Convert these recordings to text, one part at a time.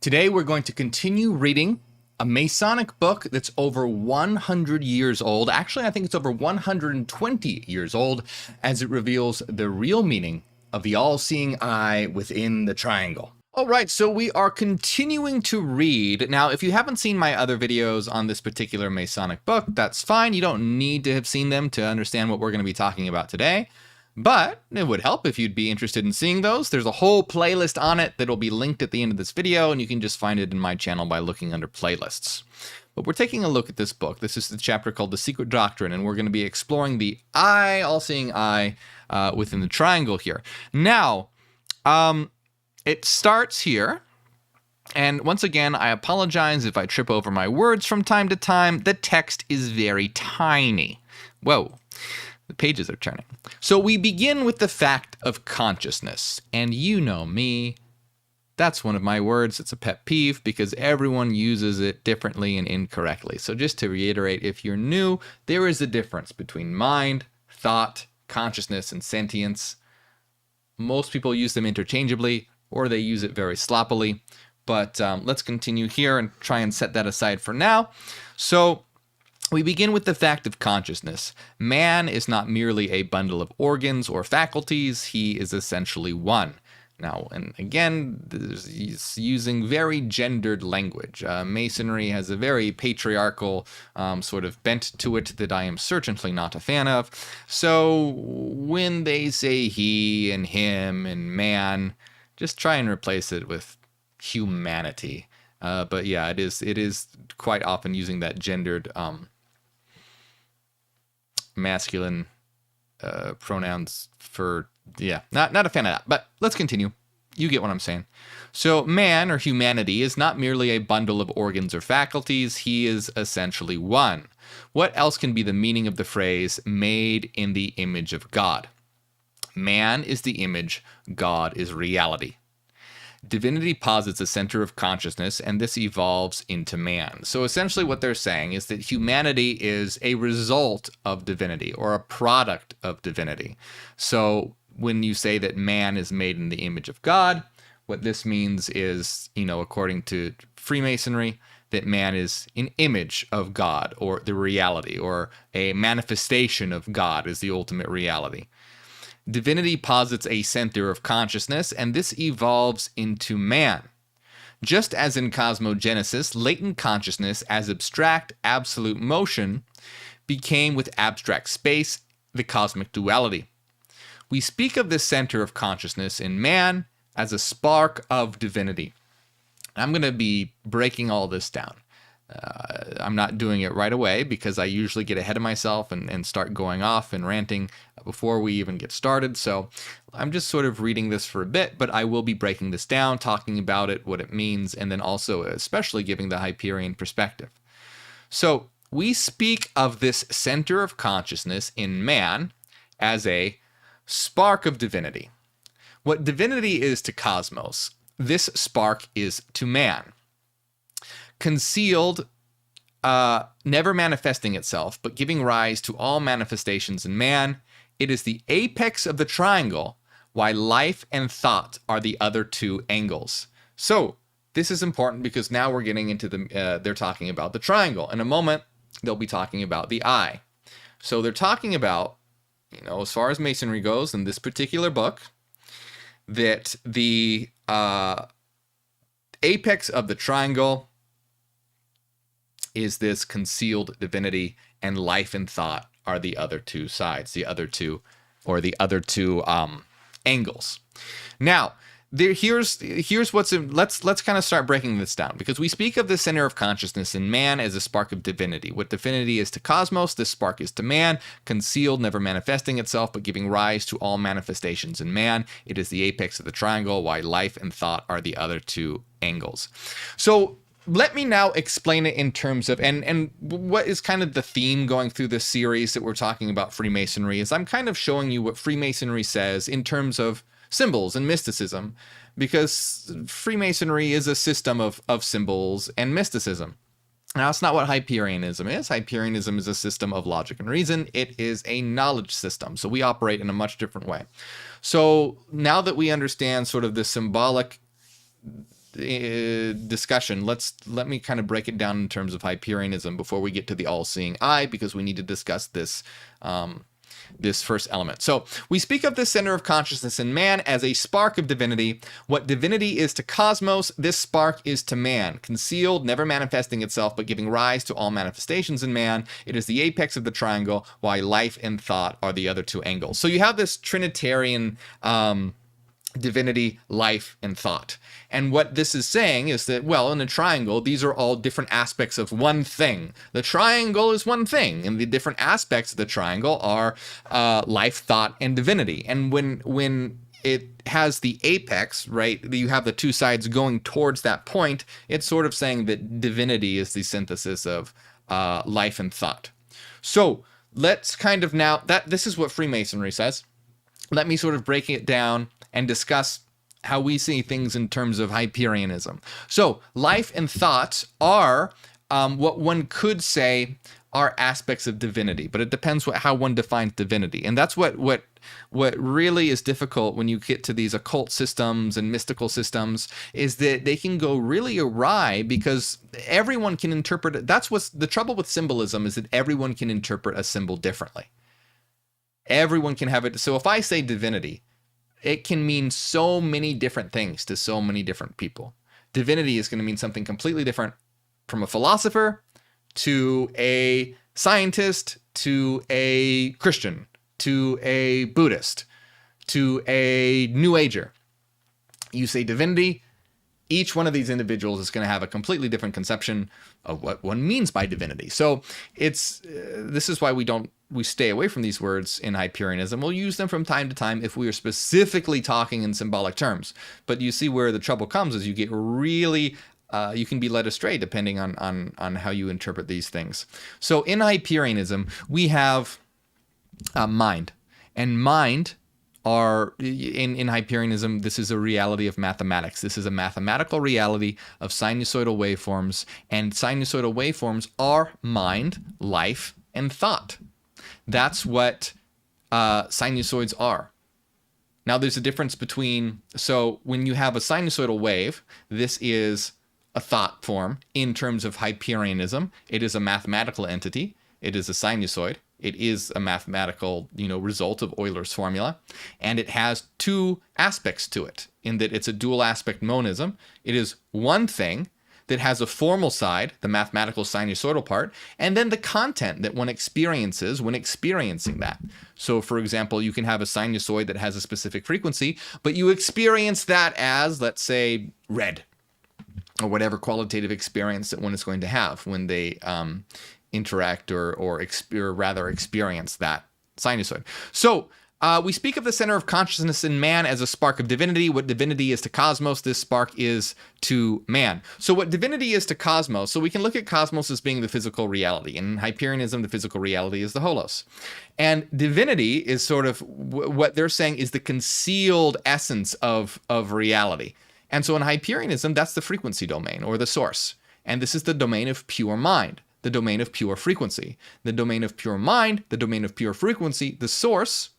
Today we're going to continue reading a Masonic book that's over 100 years old. Actually, I think it's over 120 years old, as it reveals the real meaning of the all-seeing eye within the triangle. All right, so we are continuing to read. Now, if you haven't seen my other videos on this particular Masonic book, that's fine. You don't need to have seen them to understand what we're going to be talking about today. But it would help if you'd be interested in seeing those. There's a whole playlist on it that'll be linked at the end of this video, and you can just find it in my channel by looking under playlists. But we're taking a look at this book. This is the chapter called The Secret Doctrine, and we're going to be exploring the eye, all-seeing eye, within the triangle here. Now, it starts here, and once again, I apologize if I trip over my words from time to time. The text is very tiny. Whoa. The pages are turning. So we begin with the fact of consciousness. And you know me, that's one of my words. It's a pet peeve because everyone uses it differently and incorrectly. So just to reiterate, if you're new, there is a difference between mind, thought, consciousness, and sentience. Most people use them interchangeably, or they use it very sloppily. But let's continue here and try and set that aside for now. So we begin with the fact of consciousness. Man is not merely a bundle of organs or faculties, he is essentially one. Now, and again, he's using very gendered language. Masonry has a very patriarchal sort of bent to it that I am certainly not a fan of. So when they say he and him and man, just try and replace it with humanity. But yeah, it is quite often using that gendered masculine pronouns for, yeah, not a fan of that, but let's continue. You get what I'm saying. So man, or humanity, is not merely a bundle of organs or faculties, he is essentially one. What else can be the meaning of the phrase, made in the image of God? Man is the image, God is reality. Divinity posits a center of consciousness, and this evolves into man. So essentially what they're saying is that humanity is a result of divinity, or a product of divinity. So when you say that man is made in the image of God, what this means is, according to Freemasonry, that man is an image of God, or the reality, or a manifestation of God is the ultimate reality. Divinity posits a center of consciousness, and this evolves into man. Just as in cosmogenesis, latent consciousness as abstract, absolute motion became with abstract space the cosmic duality. We speak of this center of consciousness in man as a spark of divinity. I'm going to be breaking all this down. I'm not doing it right away because I usually get ahead of myself and start going off and ranting before we even get started. So I'm just sort of reading this for a bit, but I will be breaking this down, talking about it, what it means, and then also especially giving the Hyperian perspective. So we speak of this center of consciousness in man as a spark of divinity. What divinity is to cosmos, this spark is to man. Concealed, never manifesting itself, but giving rise to all manifestations in man, it is the apex of the triangle, while life and thought are the other two angles. So this is important because now we're getting into they're talking about the triangle. In a moment, they'll be talking about the eye. So they're talking about, as far as Masonry goes in this particular book, that the apex of the triangle is this concealed divinity, and life and thought are the other two sides, the other two angles. Now, here's what's in, let's kind of start breaking this down, because we speak of the center of consciousness in man as a spark of divinity. What divinity is to cosmos, this spark is to man, concealed, never manifesting itself, but giving rise to all manifestations in man. It is the apex of the triangle, while life and thought are the other two angles. So let me now explain it in terms of, and what is kind of the theme going through this series that we're talking about Freemasonry is I'm kind of showing you what Freemasonry says in terms of symbols and mysticism, because Freemasonry is a system of symbols and mysticism. Now, it's not what Hyperianism is. Hyperianism is a system of logic and reason. It is a knowledge system, so we operate in a much different way. So now that we understand sort of the symbolic discussion, let me kind of break it down in terms of Hyperianism before we get to the all-seeing eye, because we need to discuss this this first element. So we speak of the center of consciousness in man as a spark of divinity. What divinity is to cosmos, this spark is to man, concealed, never manifesting itself, but giving rise to all manifestations in man. It is the apex of the triangle, while life and thought are the other two angles. So you have this Trinitarian divinity, life, and thought. And what this is saying is that, well, in a triangle, these are all different aspects of one thing. The triangle is one thing, and the different aspects of the triangle are life, thought, and divinity. And when it has the apex, right, you have the two sides going towards that point, it's sort of saying that divinity is the synthesis of life and thought. So let's kind of now, this is what Freemasonry says. Let me sort of break it down and discuss how we see things in terms of Hyperianism. So life and thought are what one could say are aspects of divinity, but it depends how one defines divinity. And that's what really is difficult when you get to these occult systems and mystical systems, is that they can go really awry because everyone can interpret it. That's what's the trouble with symbolism, is that everyone can interpret a symbol differently. Everyone can have it. So if I say divinity, it can mean so many different things to so many different people. Divinity is going to mean something completely different from a philosopher to a scientist to a Christian to a Buddhist to a New Ager. You say divinity, each one of these individuals is going to have a completely different conception of what one means by divinity. So it's this is why we stay away from these words in Hyperianism. We'll use them from time to time if we are specifically talking in symbolic terms. But you see where the trouble comes is you get really, you can be led astray depending on how you interpret these things. So in Hyperianism, we have mind. And mind are, in Hyperianism, this is a reality of mathematics. This is a mathematical reality of sinusoidal waveforms. And sinusoidal waveforms are mind, life, and thought. That's what sinusoids are. Now, there's a difference between, so when you have a sinusoidal wave, this is a thought form in terms of Hyperianism. It is a mathematical entity. It is a sinusoid. It is a mathematical, result of Euler's formula. And it has two aspects to it, in that it's a dual aspect monism. It is one thing that has a formal side, the mathematical sinusoidal part, and then the content that one experiences when experiencing that. So, for example, you can have a sinusoid that has a specific frequency, but you experience that as, let's say, red, or whatever qualitative experience that one is going to have when they interact or rather experience that sinusoid. So, we speak of the center of consciousness in man as a spark of divinity. What divinity is to cosmos, this spark is to man. So what divinity is to cosmos, so we can look at cosmos as being the physical reality. In Hyperianism, the physical reality is the holos. And divinity is sort of what they're saying is the concealed essence of reality. And so in Hyperianism, that's the frequency domain, or the source. And this is the domain of pure mind, the domain of pure frequency. The domain of pure mind, the domain of pure frequency, the source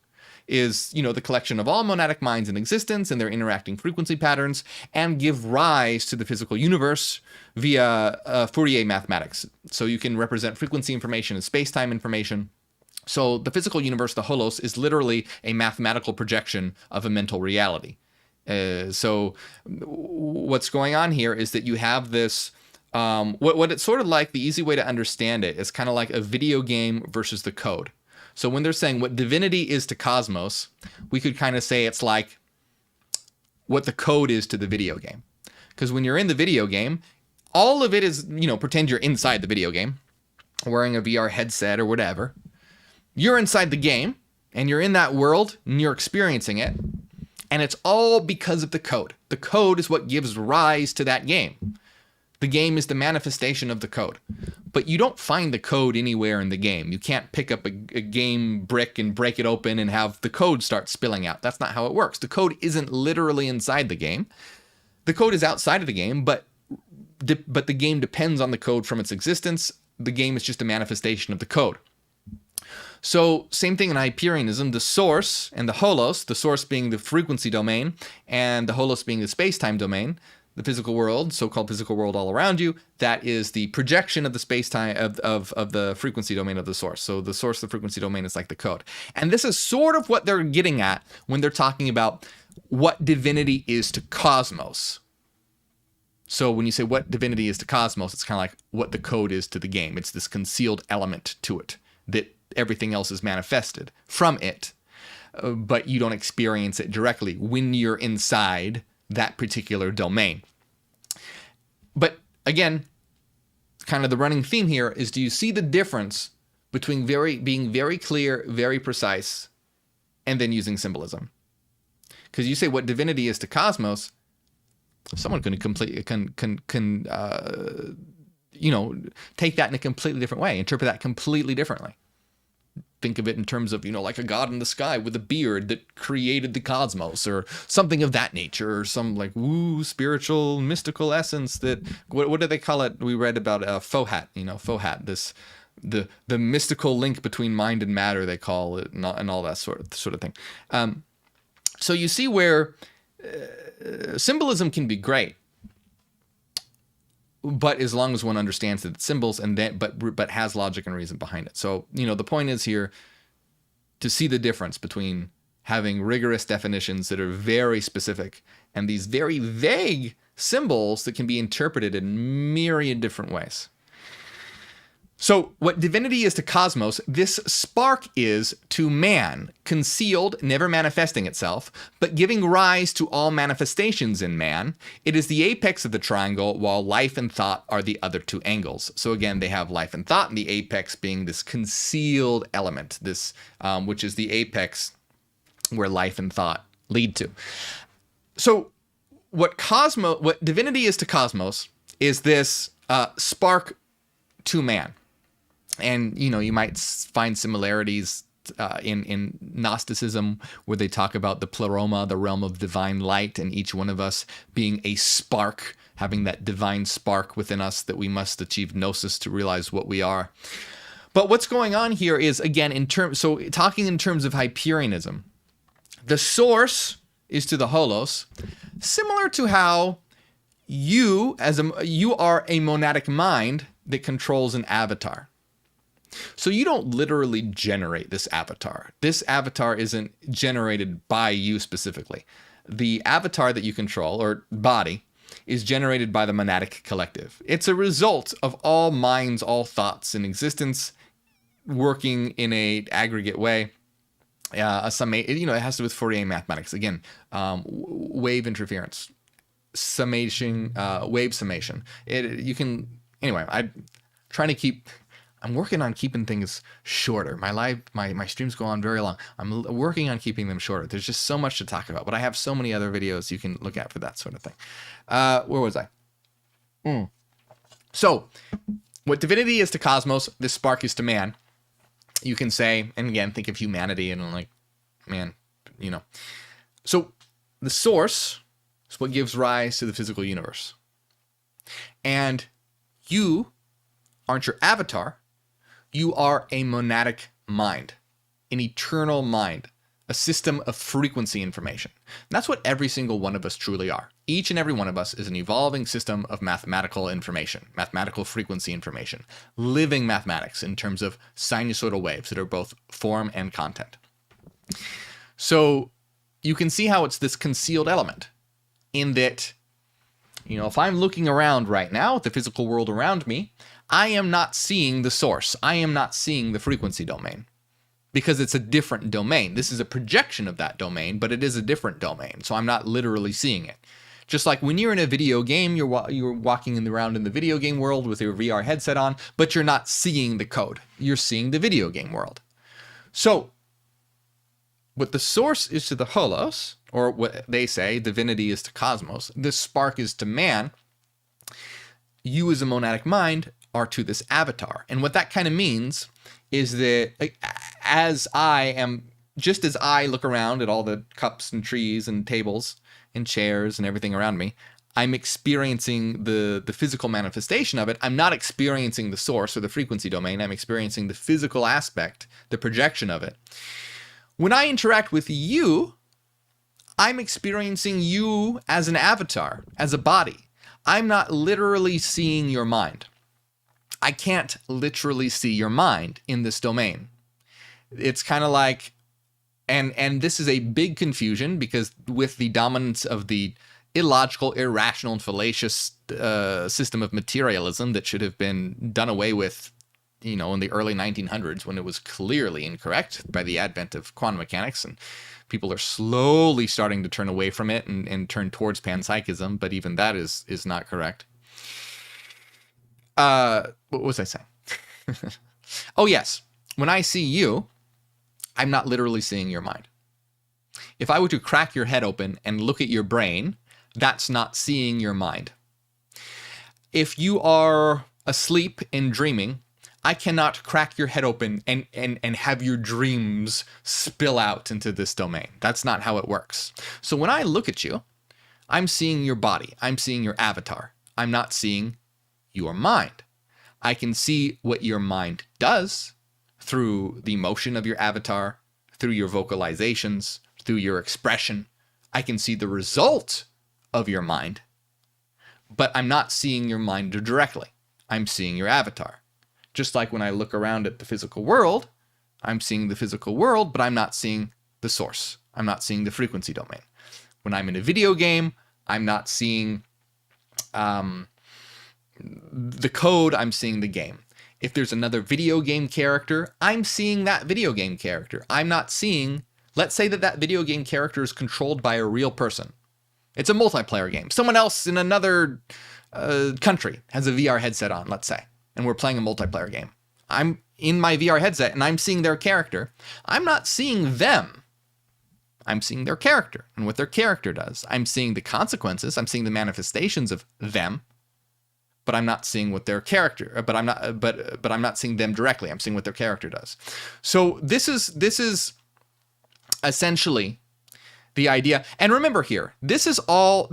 is, the collection of all monadic minds in existence and their interacting frequency patterns, and give rise to the physical universe via Fourier mathematics. So you can represent frequency information as space-time information. So the physical universe, the holos, is literally a mathematical projection of a mental reality. So what's going on here is that you have this, what it's sort of like, the easy way to understand it is kind of like a video game versus the code. So when they're saying what divinity is to cosmos, we could kind of say it's like what the code is to the video game. Because when you're in the video game, all of it is, pretend you're inside the video game, wearing a VR headset or whatever. You're inside the game, and you're in that world, and you're experiencing it. And it's all because of the code. The code is what gives rise to that game. The game is the manifestation of the code. But you don't find the code anywhere in the game. You can't pick up a game brick and break it open and have the code start spilling out. That's not how it works. The code isn't literally inside the game. The code is outside of the game, but the game depends on the code from its existence. The game is just a manifestation of the code. So same thing in Hyperianism, the source and the holos, the source being the frequency domain and the holos being the space-time domain, the physical world, so-called physical world all around you, that is the projection of the space-time of the frequency domain of the source. So the source of the frequency domain is like the code. And this is sort of what they're getting at when they're talking about what divinity is to cosmos. So when you say what divinity is to cosmos, it's kind of like what the code is to the game. It's this concealed element to it that everything else is manifested from it, but you don't experience it directly when you're inside that particular domain. But again, kind of the running theme here is, do you see the difference between being very clear, very precise, and then using symbolism? Because you say what divinity is to cosmos, someone can take that in a completely different way, interpret that completely differently. Think of it in terms of, like a god in the sky with a beard that created the cosmos, or something of that nature, or some like spiritual, mystical essence that, what do they call it? We read about Fohat, Fohat, the mystical link between mind and matter, they call it, and all that sort of thing. So you see where symbolism can be great, but as long as one understands that it's symbols, and then but has logic and reason behind it. So the point is here to see the difference between having rigorous definitions that are very specific and these very vague symbols that can be interpreted in myriad different ways. So what divinity is to cosmos, this spark is to man, concealed, never manifesting itself, but giving rise to all manifestations in man. It is the apex of the triangle, while life and thought are the other two angles. So again, they have life and thought, and the apex being this concealed element, this which is the apex where life and thought lead to. So what divinity is to cosmos is this spark to man. And, you might find similarities in Gnosticism, where they talk about the pleroma, the realm of divine light, and each one of us being a spark, having that divine spark within us that we must achieve gnosis to realize what we are. But what's going on here is, again, talking in terms of Hyperianism, the source is to the holos, similar to how you are a monadic mind that controls an avatar. So you don't literally generate this avatar. This avatar isn't generated by you specifically. The avatar that you control, or body, is generated by the monadic collective. It's a result of all minds, all thoughts in existence working in an aggregate way. It has to do with Fourier mathematics. Again, wave interference, summation, wave summation. I'm working on keeping things shorter. My streams go on very long. I'm working on keeping them shorter. There's just so much to talk about, but I have so many other videos you can look at for that sort of thing. Where was I? So, what divinity is to cosmos, this spark is to man. You can say, and again, think of humanity and like, man, So, the source is what gives rise to the physical universe. And you aren't your avatar. You are a monadic mind, an eternal mind, a system of frequency information. And that's what every single one of us truly are. Each and every one of us is an evolving system of mathematical information, mathematical frequency information, living mathematics in terms of sinusoidal waves that are both form and content. So you can see how it's this concealed element in that, if I'm looking around right now at the physical world around me, I am not seeing the source. I am not seeing the frequency domain because it's a different domain. This is a projection of that domain, but it is a different domain. So I'm not literally seeing it. Just like when you're in a video game, you're walking around in the video game world with your VR headset on, but you're not seeing the code. You're seeing the video game world. So what the source is to the holos, or what they say, divinity is to cosmos, this spark is to man, you as a monadic mind are to this avatar. And what that kind of means is that as I look around at all the cups and trees and tables and chairs and everything around me, I'm experiencing the physical manifestation of it. I'm not experiencing the source or the frequency domain. I'm experiencing the physical aspect, the projection of it. When I interact with you, I'm experiencing you as an avatar, as a body. I'm not literally seeing your mind. I can't literally see your mind in this domain. It's kind of like, and this is a big confusion, because with the dominance of the illogical, irrational, and fallacious system of materialism that should have been done away with, in the early 1900s, when it was clearly incorrect by the advent of quantum mechanics, and people are slowly starting to turn away from it and turn towards panpsychism, but even that is not correct. What was I saying? Oh, yes. When I see you, I'm not literally seeing your mind. If I were to crack your head open and look at your brain, that's not seeing your mind. If you are asleep and dreaming, I cannot crack your head open and have your dreams spill out into this domain. That's not how it works. So when I look at you, I'm seeing your body. I'm seeing your avatar. I'm not seeing your mind. I can see what your mind does through the motion of your avatar, through your vocalizations, through your expression. I can see the result of your mind, but I'm not seeing your mind directly. I'm seeing your avatar. Just like when I look around at the physical world, I'm seeing the physical world, but I'm not seeing the source. I'm not seeing the frequency domain. When I'm in a video game, I'm not seeing the code, I'm seeing the game. If there's another video game character, I'm seeing that video game character. I'm not seeing, let's say that video game character is controlled by a real person. It's a multiplayer game. Someone else in another country has a VR headset on, let's say, and we're playing a multiplayer game. I'm in my VR headset and I'm seeing their character. I'm not seeing them. I'm seeing their character and what their character does. I'm seeing the consequences. I'm seeing the manifestations of them, but I'm not seeing what their character, but I'm not seeing them directly. I'm seeing what their character does. So this is essentially the idea. And remember here, this is what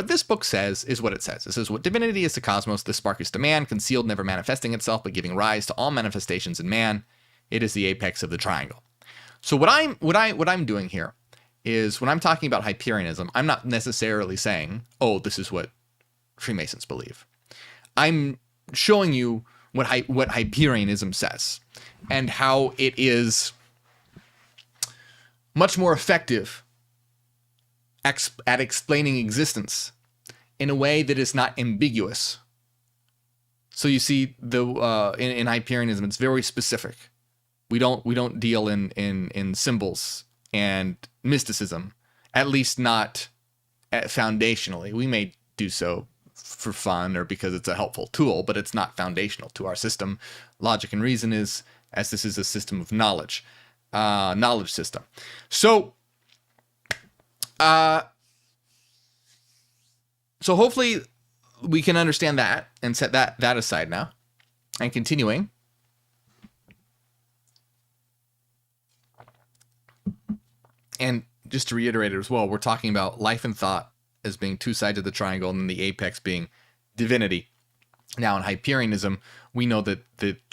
this book says is what it says. It says, what divinity is to cosmos, the spark is to man, concealed, never manifesting itself, but giving rise to all manifestations in man. It is the apex of the triangle. So what I'm doing here is, when I'm talking about Hyperianism, I'm not necessarily saying, oh, this is what Freemasons believe. I'm showing you what Hyperianism says and how it is much more effective at explaining existence in a way that is not ambiguous. So you see, in Hyperianism, it's very specific. We don't deal in symbols and mysticism, at least not foundationally. We may do so for fun or because it's a helpful tool, but it's not foundational to our system. Logic and reason is, as this is a system of knowledge system. So hopefully we can understand that and set that aside now. And continuing, and just to reiterate it as well, we're talking about life and thought as being two sides of the triangle, and then the apex being divinity. Now, in Hyperianism, we know that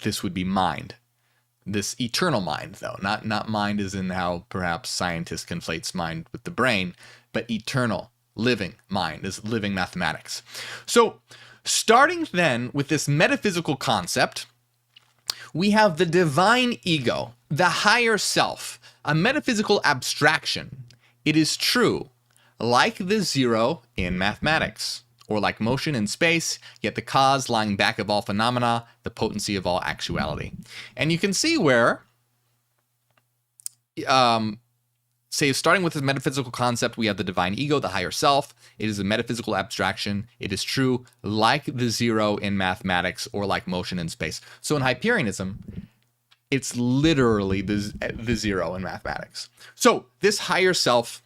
this would be mind. This eternal mind, though, not mind as in how perhaps scientists conflates mind with the brain, but eternal, living mind is living mathematics. So, starting then with this metaphysical concept, we have the divine ego, the higher self, a metaphysical abstraction. It is true, like the zero in mathematics, or like motion in space, yet the cause lying back of all phenomena, the potency of all actuality. And you can see where, starting with this metaphysical concept, we have the divine ego, the higher self. It is a metaphysical abstraction. It is true, like the zero in mathematics, or like motion in space. So in Hyperianism, it's literally the zero in mathematics. So this higher self,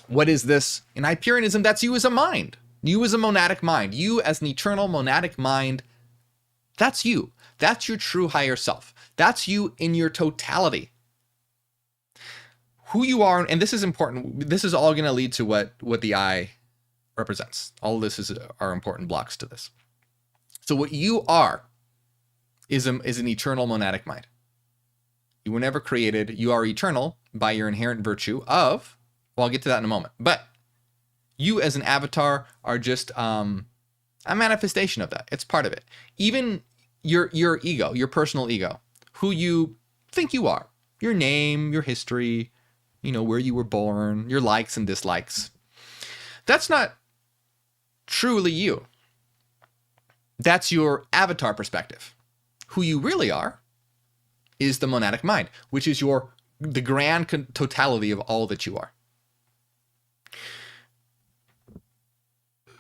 what is this? In Hyperianism, that's you as a mind. You as a monadic mind. You as an eternal monadic mind. That's you. That's your true higher self. That's you in your totality. Who you are, and this is important. This is all going to lead to what the I represents. All of this are important blocks to this. So what you are is an eternal monadic mind. You were never created. You are eternal by your inherent virtue of, well, I'll get to that in a moment. But You as an avatar are just a manifestation of that. It's part of it. Even your ego, your personal ego, who you think you are, your name, your history, where you were born, your likes and dislikes. That's not truly you. That's your avatar perspective. Who you really are is the monadic mind, which is the grand totality of all that you are.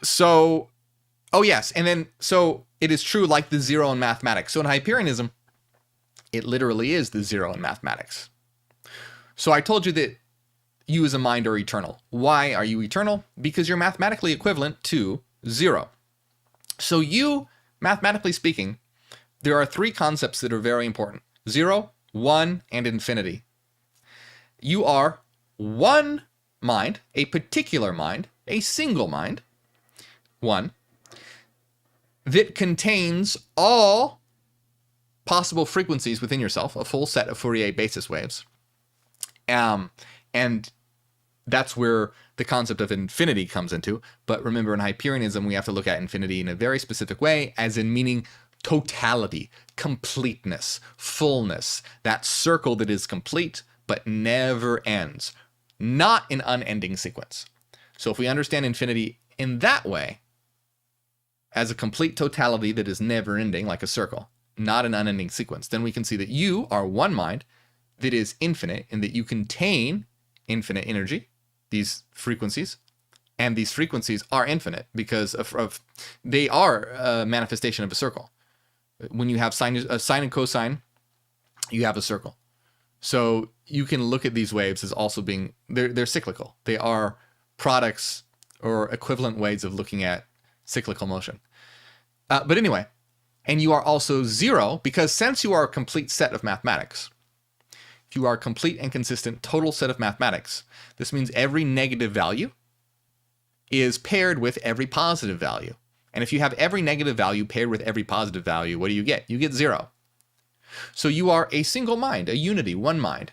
So, oh yes, and then, so it is true like the zero in mathematics. So in Hyperianism, it literally is the zero in mathematics. So I told you that you as a mind are eternal. Why are you eternal? Because you're mathematically equivalent to zero. So you, mathematically speaking, there are three concepts that are very important: 0, 1, and infinity. You are one mind, a particular mind, a single mind, one, that contains all possible frequencies within yourself, a full set of Fourier basis waves. And that's where the concept of infinity comes into. But remember, in Hyperianism, we have to look at infinity in a very specific way, as in meaning totality, completeness, fullness, that circle that is complete but never ends, not an unending sequence. So if we understand infinity in that way, as a complete totality that is never ending, like a circle, not an unending sequence, then we can see that you are one mind that is infinite, and that you contain infinite energy, these frequencies, and these frequencies are infinite because they are a manifestation of a circle. When you have sine and cosine, you have a circle. So you can look at these waves as also being, they're cyclical. They are products or equivalent ways of looking at cyclical motion. But anyway, and you are also zero, because since you are a complete set of mathematics, if you are a complete and consistent total set of mathematics, this means every negative value is paired with every positive value. And if you have every negative value paired with every positive value, what do you get? You get zero. So you are a single mind, a unity, one mind,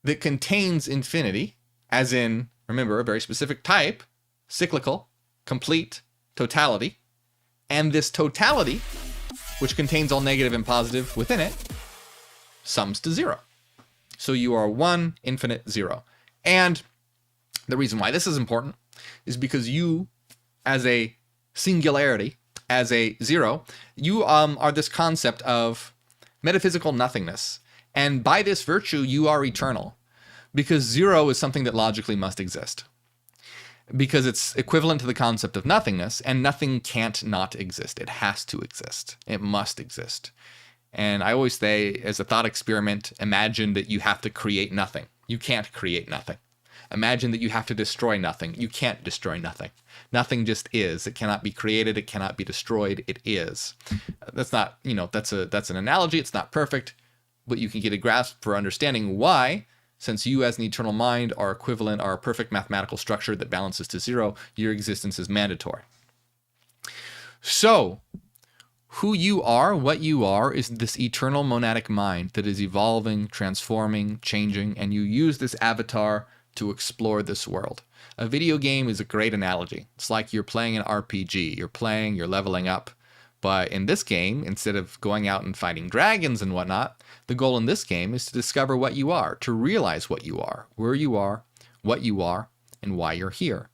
that contains infinity, as in, remember, a very specific type, cyclical, complete, totality. And this totality, which contains all negative and positive within it, sums to zero. So you are one, infinite, zero. And the reason why this is important is because you, as a singularity, as a zero, you are this concept of metaphysical nothingness. And by this virtue, you are eternal, because zero is something that logically must exist, because it's equivalent to the concept of nothingness, and nothing can't not exist. It has to exist. It must exist. And I always say, as a thought experiment, imagine that you have to create nothing. You can't create nothing. Imagine that you have to destroy nothing. You can't destroy nothing. Nothing just is. It cannot be created. It cannot be destroyed. It is. That's not, that's an analogy. It's not perfect, but you can get a grasp for understanding why, since you as an eternal mind are equivalent, are a perfect mathematical structure that balances to zero, your existence is mandatory. So, who you are, what you are, is this eternal monadic mind that is evolving, transforming, changing, and you use this avatar to explore this world. A video game is a great analogy. It's like you're playing an RPG. You're leveling up. But in this game, instead of going out and fighting dragons and whatnot, the goal in this game is to discover what you are, to realize what you are, where you are, what you are, and why you're here.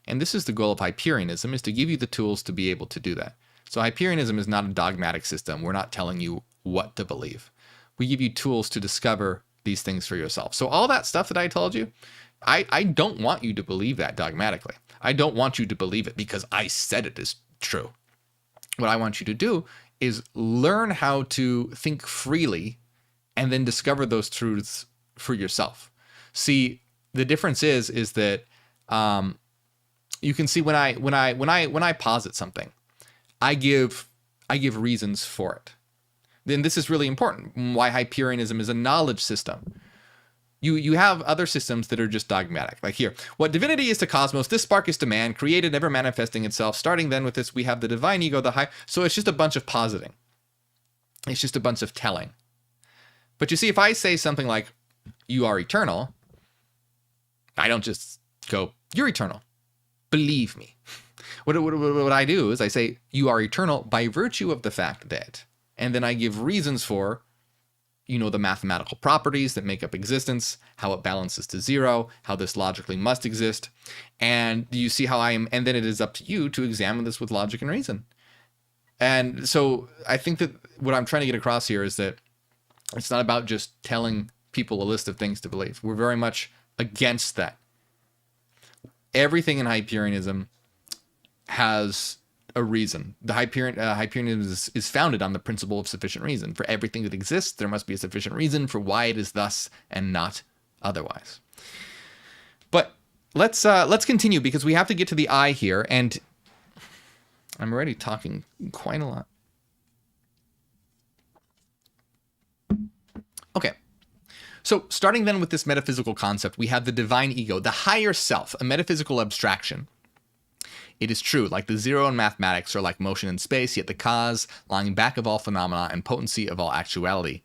And this is the goal of Hyperianism, is to give you the tools to be able to do that. So Hyperianism is not a dogmatic system. We're not telling you what to believe. We give you tools to discover these things for yourself. So all that stuff that I told you, I don't want you to believe that dogmatically. I don't want you to believe it because I said it is true. What I want you to do is learn how to think freely and then discover those truths for yourself. See, the difference is that you can see when I posit something, I give reasons for it. Then this is really important. Why Hyperianism is a knowledge system. You have other systems that are just dogmatic. Like here, what divinity is to cosmos, this spark is to man, created, never manifesting itself. Starting then with this, we have the divine ego, the high. So it's just a bunch of positing. It's just a bunch of telling. But you see, if I say something like, you are eternal, I don't just go, you're eternal. believe me. What I do is I say, you are eternal by virtue of the fact that, and then I give reasons for, the mathematical properties that make up existence, how it balances to zero, how this logically must exist. And you see how I am, and then it is up to you to examine this with logic and reason. And so I think that what I'm trying to get across here is that it's not about just telling people a list of things to believe. We're very much against that. Everything in Hyperianism has a reason. The Hyperianism is founded on the principle of sufficient reason. For everything that exists, there must be a sufficient reason for why it is thus and not otherwise. But let's continue, because we have to get to the I here, and I'm already talking quite a lot. Okay. So starting then with this metaphysical concept, we have the divine ego, the higher self, a metaphysical abstraction. It is true, like the zero in mathematics or like motion in space, yet the cause lying back of all phenomena and potency of all actuality.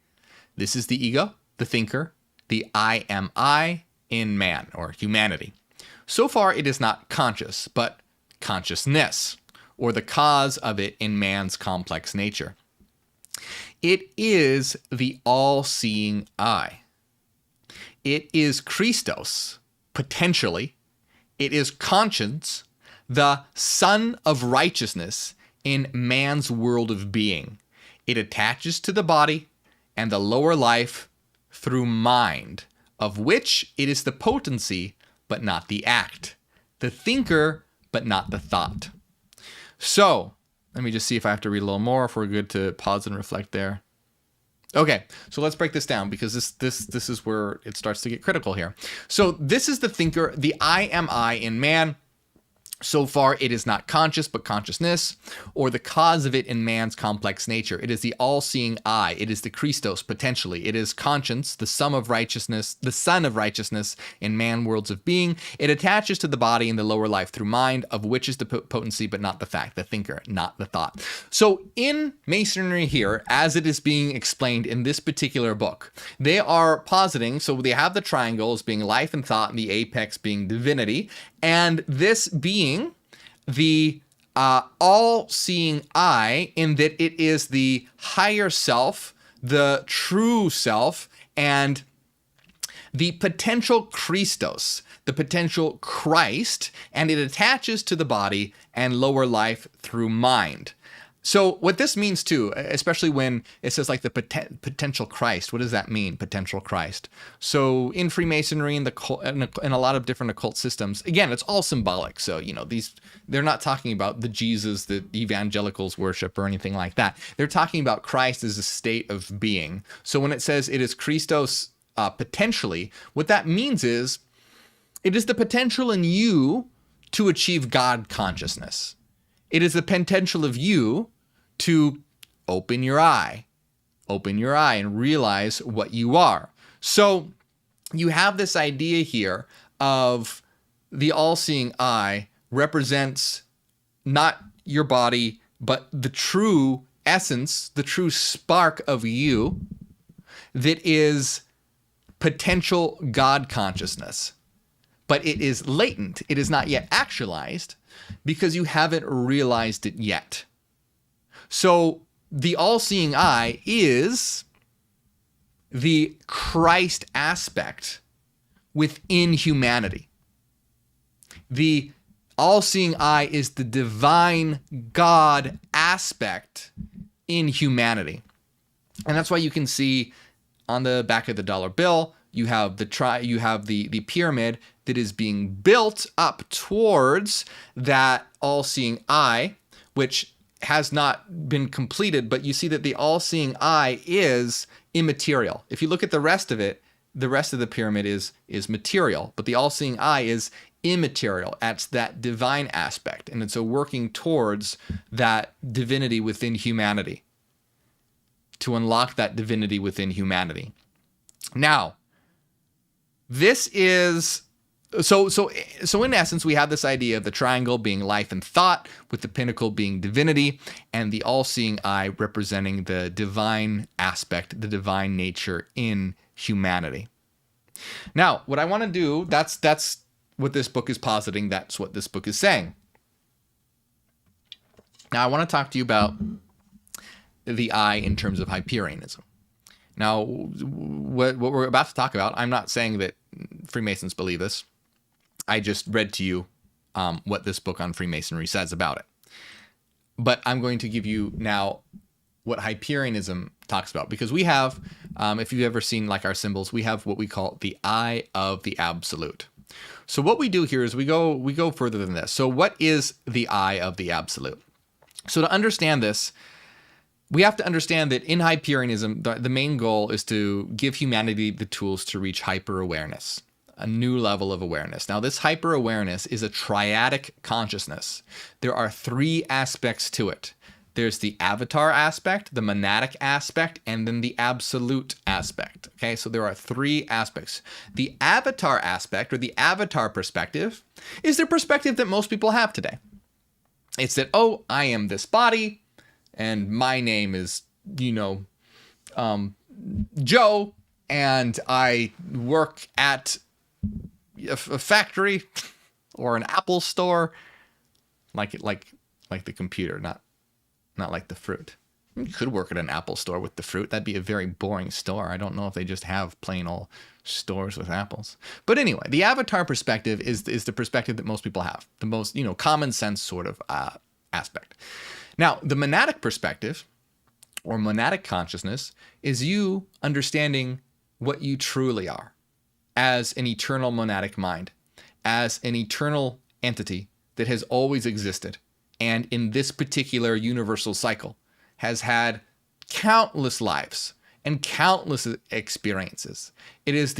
This is the ego, the thinker, the I am I in man or humanity. So far, it is not conscious, but consciousness, or the cause of it in man's complex nature. It is the all-seeing I. It is Christos, potentially. It is conscience, the sun of righteousness in man's world of being. It attaches to the body and the lower life through mind, of which it is the potency, but not the act, the thinker, but not the thought. So, let me just see if I have to read a little more, if we're good to pause and reflect there. Okay, so let's break this down, because this is where it starts to get critical here. So this is the thinker, the I am I in man. So far, it is not conscious, but consciousness, or the cause of it in man's complex nature. It is the all-seeing I. It is the Christos, potentially. It is conscience, the sum of righteousness, the sun of righteousness in man worlds of being. It attaches to the body and the lower life through mind, of which is the potency, but not the fact, the thinker, not the thought. So in Masonry here, as it is being explained in this particular book, they are positing, so they have the triangle as being life and thought, and the apex being divinity, and this being the all-seeing I, in that it is the higher self, the true self, and the potential Christos, the potential Christ, and it attaches to the body and lower life through mind. So what this means too, especially when it says like the potential Christ, what does that mean, potential Christ? So in Freemasonry and in a lot of different occult systems, again, it's all symbolic. So, they're not talking about the Jesus that evangelicals worship or anything like that. They're talking about Christ as a state of being. So when it says it is Christos potentially, what that means is it is the potential in you to achieve God consciousness. It is the potential of you to open your eye and realize what you are. So you have this idea here of the all-seeing eye represents not your body, but the true essence, the true spark of you that is potential God consciousness. But it is latent. It is not yet actualized because you haven't realized it yet. So the all-seeing eye is the Christ aspect within humanity. The all-seeing eye is the divine God aspect in humanity. And that's why you can see on the back of the dollar bill, you have the pyramid that is being built up towards that all-seeing eye, which has not been completed, but you see that the all-seeing eye is immaterial. If you look at the rest of it, the rest of the pyramid is material, but the all-seeing eye is immaterial. It's that divine aspect, and it's a working towards that divinity within humanity, to unlock that divinity within humanity. Now, this is so in essence, we have this idea of the triangle being life and thought, with the pinnacle being divinity, and the all-seeing eye representing the divine aspect, the divine nature in humanity. Now, what I want to do, that's what this book is positing. That's what this book is saying. Now, I want to talk to you about the I in terms of Hyperianism. Now, what we're about to talk about, I'm not saying that Freemasons believe this. I just read to you what this book on Freemasonry says about it. But I'm going to give you now what Hyperianism talks about, because we have, if you've ever seen like our symbols, we have what we call the I of the Absolute. So what we do here is we go further than this. So what is the I of the Absolute? So to understand this, we have to understand that in Hyperianism, the main goal is to give humanity the tools to reach hyper-awareness, a new level of awareness. Now, this hyper-awareness is a triadic consciousness. There are three aspects to it. There's the avatar aspect, the monadic aspect, and then the absolute aspect. Okay, so there are three aspects. The avatar aspect, or the avatar perspective, is the perspective that most people have today. It's that, oh, I am this body, and my name is, Joe, and I work at a factory or an Apple store, like the computer, not like the fruit. You could work at an Apple store with the fruit. That'd be a very boring store. I don't know if they just have plain old stores with apples. But anyway, the avatar perspective is the perspective that most people have, the most common sense sort of aspect. Now, the monadic perspective, or monadic consciousness, is you understanding what you truly are as an eternal monadic mind, as an eternal entity that has always existed, and in this particular universal cycle has had countless lives and countless experiences. It is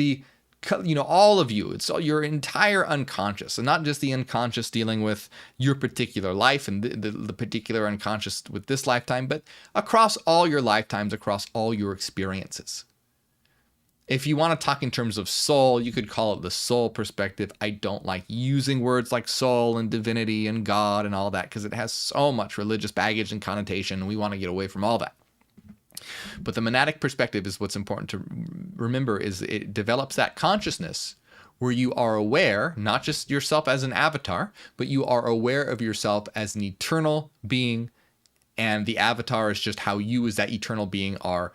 all of you. It's all your entire unconscious, and not just the unconscious dealing with your particular life and the particular unconscious with this lifetime, but across all your lifetimes, across all your experiences. If you want to talk in terms of soul, you could call it the soul perspective. I don't like using words like soul and divinity and God and all that, because it has so much religious baggage and connotation, and we want to get away from all that. But the monadic perspective is what's important to remember, is it develops that consciousness where you are aware, not just yourself as an avatar, but you are aware of yourself as an eternal being, and the avatar is just how you as that eternal being are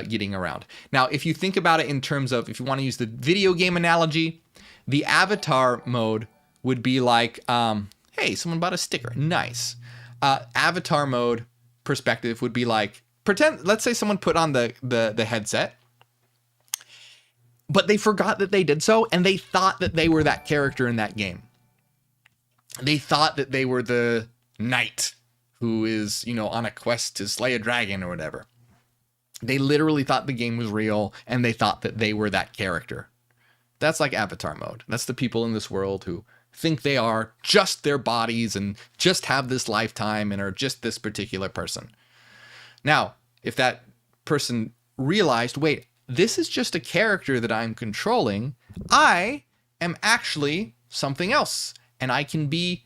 getting around. Now, if you think about it in terms of, if you want to use the video game analogy, the avatar mode would be like, hey, someone bought a sticker. Nice. Avatar mode perspective would be like, let's say someone put on the headset, but they forgot that they did so, and they thought that they were that character in that game. They thought that they were the knight who is, on a quest to slay a dragon or whatever. They literally thought the game was real, and they thought that they were that character. That's like avatar mode. That's the people in this world who think they are just their bodies and just have this lifetime and are just this particular person. Now, if that person realized, wait, this is just a character that I'm controlling, I am actually something else, and I can be,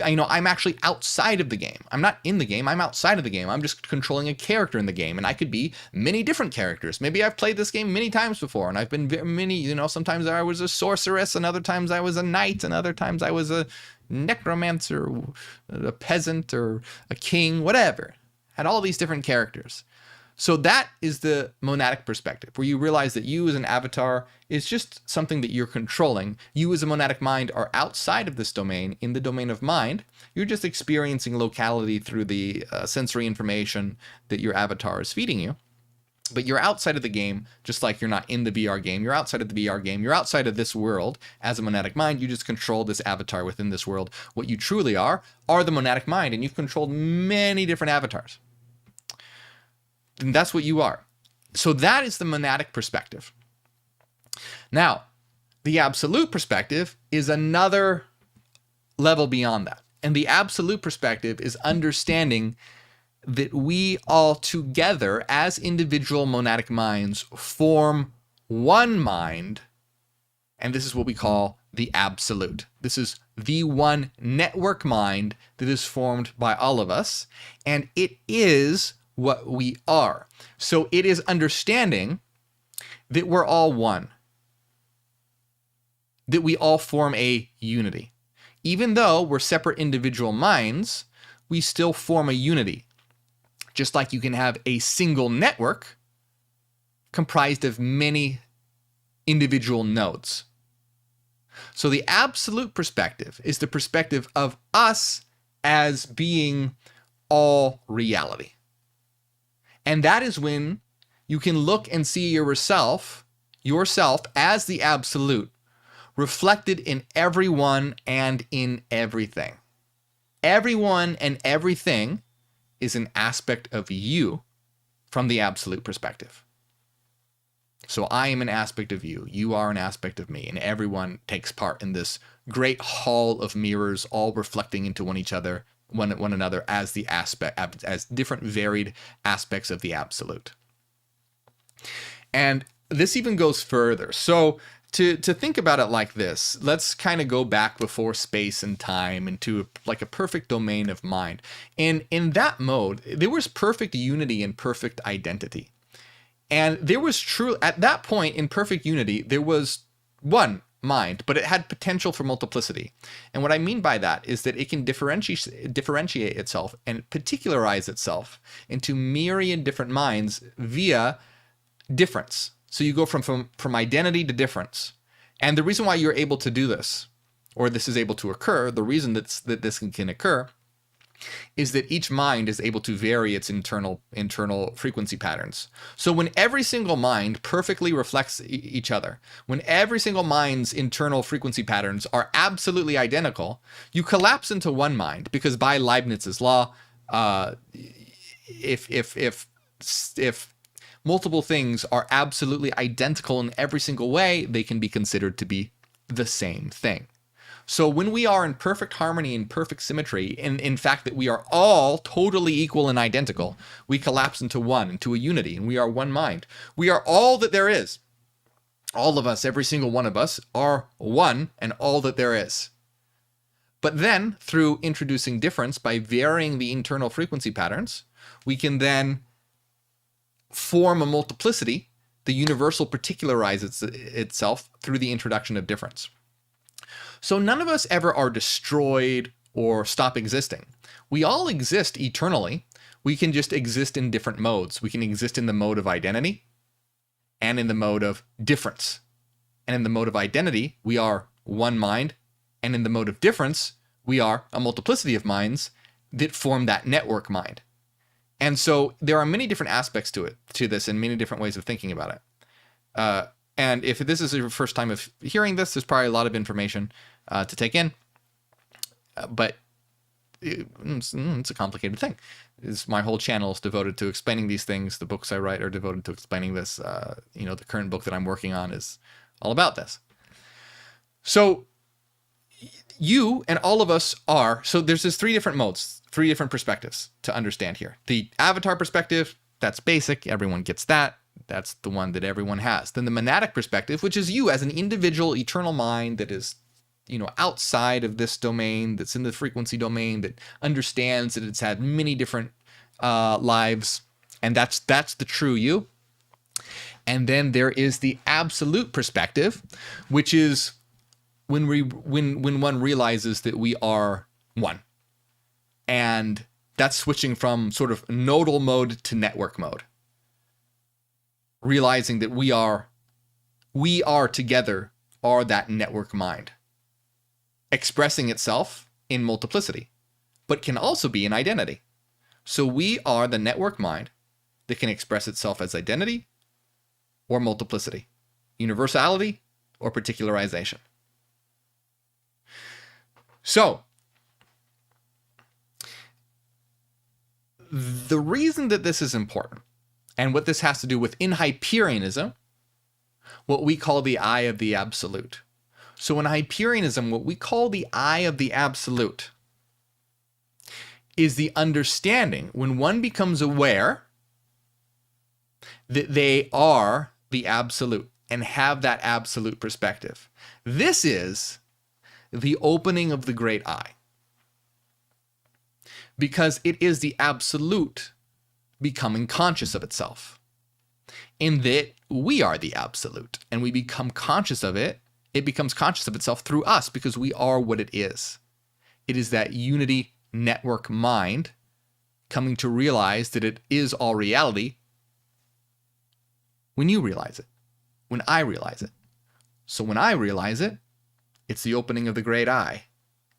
I'm actually outside of the game. I'm not in the game, I'm outside of the game. I'm just controlling a character in the game, and I could be many different characters. Maybe I've played this game many times before, and I've been many, sometimes I was a sorceress, and other times I was a knight, and other times I was a necromancer, a peasant, or a king, whatever. Had all these different characters. So that is the monadic perspective, where you realize that you as an avatar is just something that you're controlling. You as a monadic mind are outside of this domain, in the domain of mind. You're just experiencing locality through the sensory information that your avatar is feeding you. But you're outside of the game, just like you're not in the VR game. You're outside of the VR game. You're outside of this world as a monadic mind. You just control this avatar within this world. What you truly are the monadic mind, and you've controlled many different avatars. And that's what you are. So that is the monadic perspective. Now, the absolute perspective is another level beyond that. And the absolute perspective is understanding that we all together as individual monadic minds form one mind, and this is what we call the absolute. This is the one network mind that is formed by all of us, and it is what we are. So it is understanding that we're all one. that we all form a unity. Even though we're separate individual minds, we still form a unity. Just like you can have a single network comprised of many individual nodes. So the absolute perspective is the perspective of us as being all reality. And that is when you can look and see yourself as the absolute, reflected in everyone and in everything. Everyone and everything is an aspect of you from the absolute perspective. So I am an aspect of you, you are an aspect of me, and everyone takes part in this great hall of mirrors, all reflecting into one another as the aspect, as different varied aspects of the absolute. And this even goes further. So to think about it like this, let's kind of go back before space and time into like a perfect domain of mind. And in that mode, there was perfect unity and perfect identity. And there was at that point in perfect unity, there was one mind, but it had potential for multiplicity. And what I mean by that is that it can differentiate itself and particularize itself into myriad different minds via difference. So you go from identity to difference. And the reason why you're able to do this, or this is able to occur, the reason that this can occur, is that each mind is able to vary its internal frequency patterns. So when every single mind perfectly reflects each other, when every single mind's internal frequency patterns are absolutely identical, you collapse into one mind, because by Leibniz's law, if multiple things are absolutely identical in every single way, they can be considered to be the same thing. So when we are in perfect harmony and perfect symmetry, in fact that we are all totally equal and identical, we collapse into a unity, and we are one mind. We are all that there is. All of us, every single one of us, are one and all that there is. But then, through introducing difference by varying the internal frequency patterns, we can then form a multiplicity. The universal particularizes itself through the introduction of difference. So none of us ever are destroyed or stop existing. We all exist eternally. We can just exist in different modes. We can exist in the mode of identity and in the mode of difference. And in the mode of identity, we are one mind. And in the mode of difference, we are a multiplicity of minds that form that network mind. And so there are many different aspects to this and many different ways of thinking about it. And if this is your first time of hearing this, there's probably a lot of information to take in. But it's a complicated thing. My whole channel is devoted to explaining these things. The books I write are devoted to explaining this. The current book that I'm working on is all about this. So you and all of us are, so there's this three different modes, three different perspectives to understand here. The avatar perspective, that's basic. Everyone gets that. That's the one that everyone has. Then the monadic perspective, which is you as an individual eternal mind that is, outside of this domain, that's in the frequency domain, that understands that it's had many different lives, and that's the true you. And then there is the absolute perspective, which is when one realizes that we are one. And that's switching from sort of nodal mode to network mode. Realizing that we are together are that network mind, expressing itself in multiplicity, but can also be in identity. So we are the network mind that can express itself as identity or multiplicity, universality or particularization. So the reason that this is important, and what this has to do with in Hyperianism, what we call the eye of the absolute. So in Hyperianism, what we call the eye of the absolute is the understanding when one becomes aware that they are the absolute and have that absolute perspective. This is the opening of the great eye, because it is the absolute becoming conscious of itself, in that we are the absolute, and we become conscious of it it becomes conscious of itself through us because we are what it is. It is that unity network mind coming to realize that it is all reality when you realize it, when I realize it. So when I realize it, it's the opening of the great eye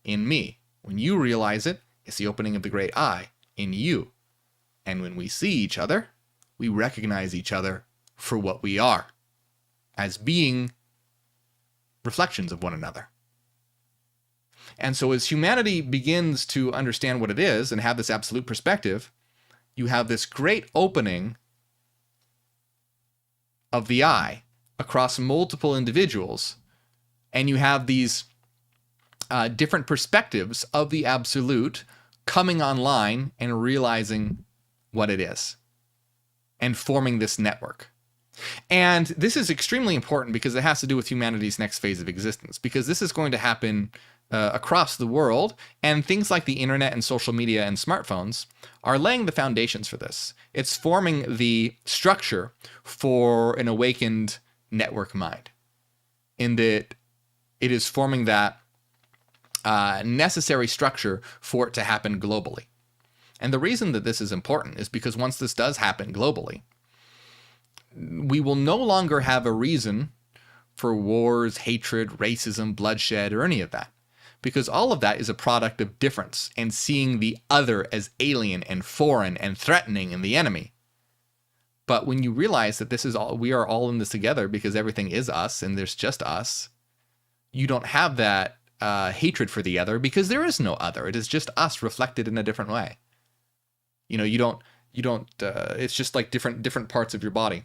in me. When you realize it, it's the opening of the great eye in you. And when we see each other, we recognize each other for what we are, as being reflections of one another. And so as humanity begins to understand what it is and have this absolute perspective, you have this great opening of the eye across multiple individuals, and you have these different perspectives of the absolute coming online and realizing what it is and forming this network. And this is extremely important because it has to do with humanity's next phase of existence, because this is going to happen across the world, and things like the internet and social media and smartphones are laying the foundations for this. It's forming the structure for an awakened network mind, in that it is forming that necessary structure for it to happen globally. And the reason that this is important is because once this does happen globally, we will no longer have a reason for wars, hatred, racism, bloodshed, or any of that. Because all of that is a product of difference and seeing the other as alien and foreign and threatening and the enemy. But when you realize that this is all, we are all in this together because everything is us and there's just us, you don't have that hatred for the other because there is no other. It is just us reflected in a different way. You know, you don't, it's just like different parts of your body.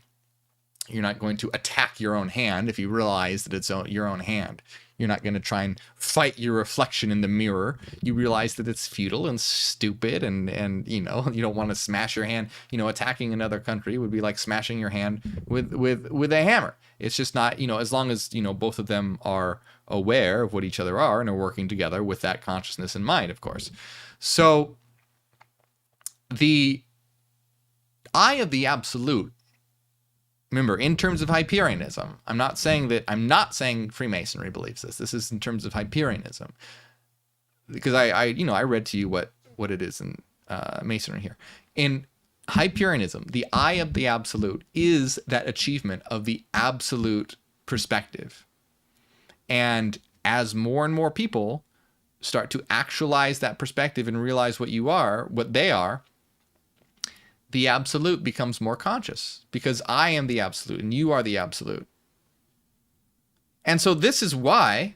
You're not going to attack your own hand if you realize that it's your own hand. You're not going to try and fight your reflection in the mirror. You realize that it's futile and stupid, and you know, you don't want to smash your hand. You know, attacking another country would be like smashing your hand with a hammer. It's just not, you know, as long as, you know, both of them are aware of what each other are and are working together with that consciousness in mind, of course. So the eye of the absolute, remember, in terms of Hyperianism, I'm not saying Freemasonry believes this. This is in terms of Hyperianism, because I read to you what it is in Masonry here. In Hyperianism, the eye of the absolute is that achievement of the absolute perspective. And as more and more people start to actualize that perspective and realize what they are, the absolute becomes more conscious, because I am the absolute and you are the absolute. And so this is why